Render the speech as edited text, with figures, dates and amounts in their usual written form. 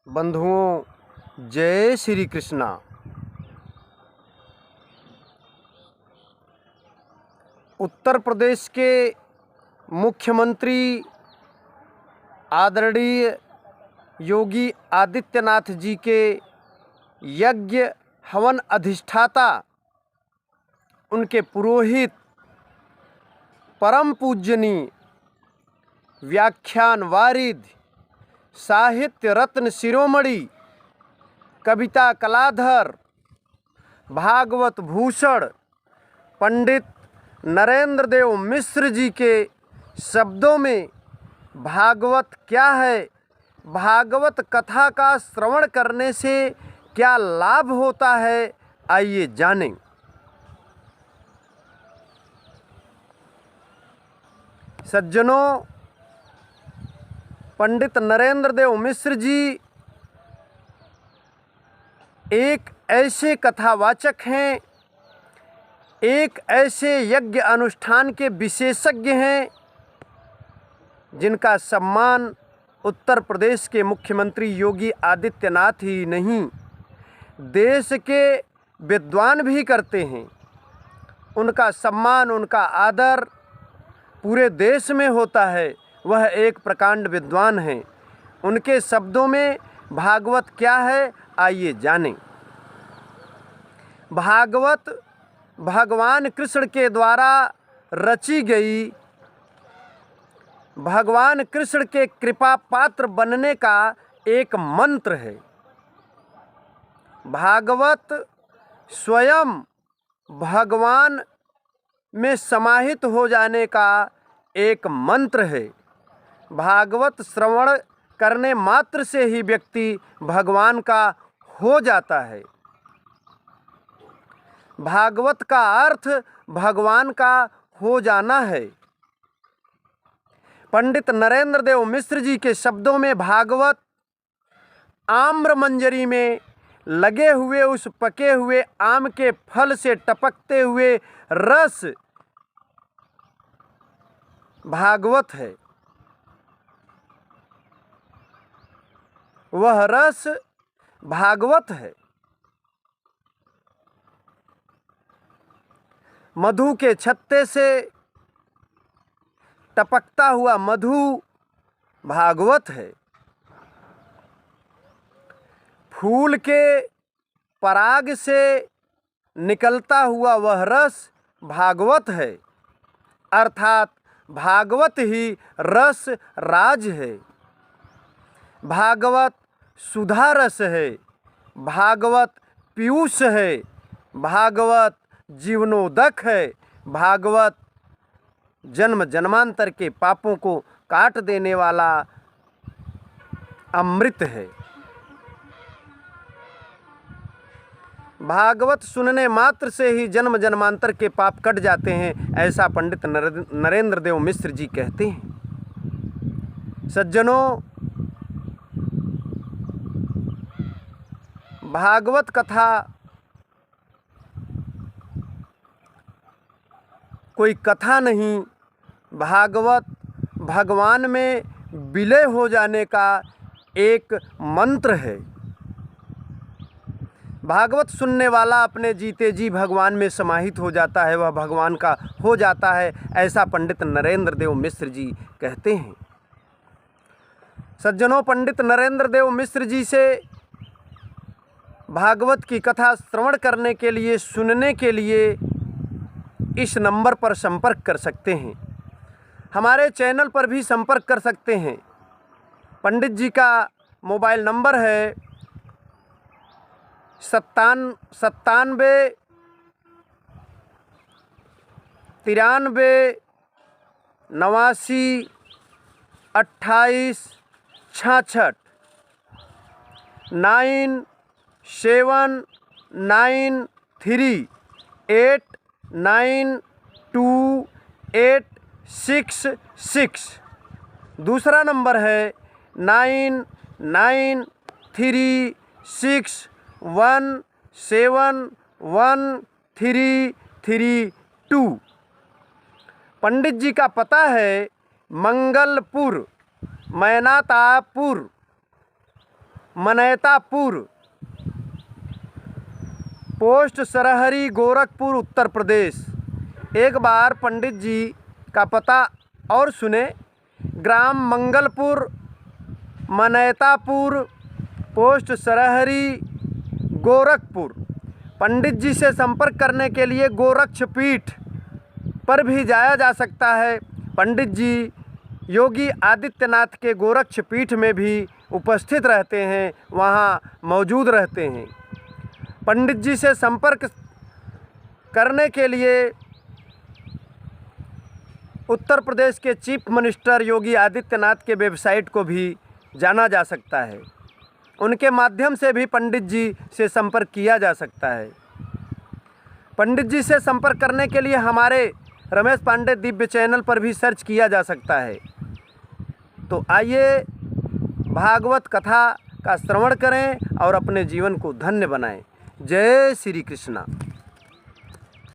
बंधुओं, जय श्री कृष्णा। उत्तर प्रदेश के मुख्यमंत्री आदरणीय योगी आदित्यनाथ जी के यज्ञ हवन अधिष्ठाता, उनके पुरोहित, परम पूजनीय व्याख्यान वारिद, साहित्य रत्न शिरोमणि, कविता कलाधर, भागवत भूषण पंडित नरेंद्र देव मिश्र जी के शब्दों में भागवत क्या है, भागवत कथा का श्रवण करने से क्या लाभ होता है, आइए जानें। सज्जनों, पंडित नरेंद्र देव मिश्र जी एक ऐसे कथावाचक हैं, एक ऐसे यज्ञ अनुष्ठान के विशेषज्ञ हैं जिनका सम्मान उत्तर प्रदेश के मुख्यमंत्री योगी आदित्यनाथ ही नहीं, देश के विद्वान भी करते हैं। उनका सम्मान, उनका आदर पूरे देश में होता है। वह एक प्रकांड विद्वान हैं। उनके शब्दों में भागवत क्या है, आइए जानें। भागवत भगवान कृष्ण के द्वारा रची गई, भगवान कृष्ण के कृपा पात्र बनने का एक मंत्र है। भागवत स्वयं भगवान में समाहित हो जाने का एक मंत्र है। भागवत श्रवण करने मात्र से ही व्यक्ति भगवान का हो जाता है। भागवत का अर्थ भगवान का हो जाना है। पंडित नरेंद्र देव मिश्र जी के शब्दों में भागवत आम्र मंजरी में लगे हुए उस पके हुए आम के फल से टपकते हुए रस भागवत है। वह रस भागवत है। मधु के छत्ते से टपकता हुआ मधु भागवत है। फूल के पराग से निकलता हुआ वह रस भागवत है। अर्थात भागवत ही रस राज है। भागवत सुधा रस है। भागवत पीयूष है। भागवत जीवनोदक है। भागवत जन्म जन्मांतर के पापों को काट देने वाला अमृत है। भागवत सुनने मात्र से ही जन्म जन्मांतर के पाप कट जाते हैं, ऐसा पंडित नरेंद्र देव मिश्र जी कहते हैं। सज्जनों, भागवत कथा कोई कथा नहीं, भागवत भगवान में विलय हो जाने का एक मंत्र है। भागवत सुनने वाला अपने जीते जी भगवान में समाहित हो जाता है, वह भगवान का हो जाता है, ऐसा पंडित नरेंद्र देव मिश्र जी कहते हैं। सज्जनों, पंडित नरेंद्र देव मिश्र जी से भागवत की कथा श्रवण करने के लिए, सुनने के लिए इस नंबर पर संपर्क कर सकते हैं। हमारे चैनल पर भी संपर्क कर सकते हैं। पंडित जी का मोबाइल नंबर है 97 93 89 28 66 9739389286। दूसरा नंबर है 9936171332। पंडित जी का पता है मंगलपुर, मैनातापुर, मनैतापुर, पोस्ट सरहरी, गोरखपुर, उत्तर प्रदेश। एक बार पंडित जी का पता और सुने। ग्राम मंगलपुर, मनैतापुर, पोस्ट सरहरी, गोरखपुर। पंडित जी से संपर्क करने के लिए गोरक्षपीठ पर भी जाया जा सकता है। पंडित जी योगी आदित्यनाथ के गोरक्षपीठ में भी उपस्थित रहते हैं, वहाँ मौजूद रहते हैं। पंडित जी से संपर्क करने के लिए उत्तर प्रदेश के चीफ मिनिस्टर योगी आदित्यनाथ के वेबसाइट को भी जाना जा सकता है। उनके माध्यम से भी पंडित जी से संपर्क किया जा सकता है। पंडित जी से संपर्क करने के लिए हमारे रमेश पांडे दिव्य चैनल पर भी सर्च किया जा सकता है। तो आइए भागवत कथा का श्रवण करें और अपने जीवन को धन्य बनाएं। जय श्री कृष्णा।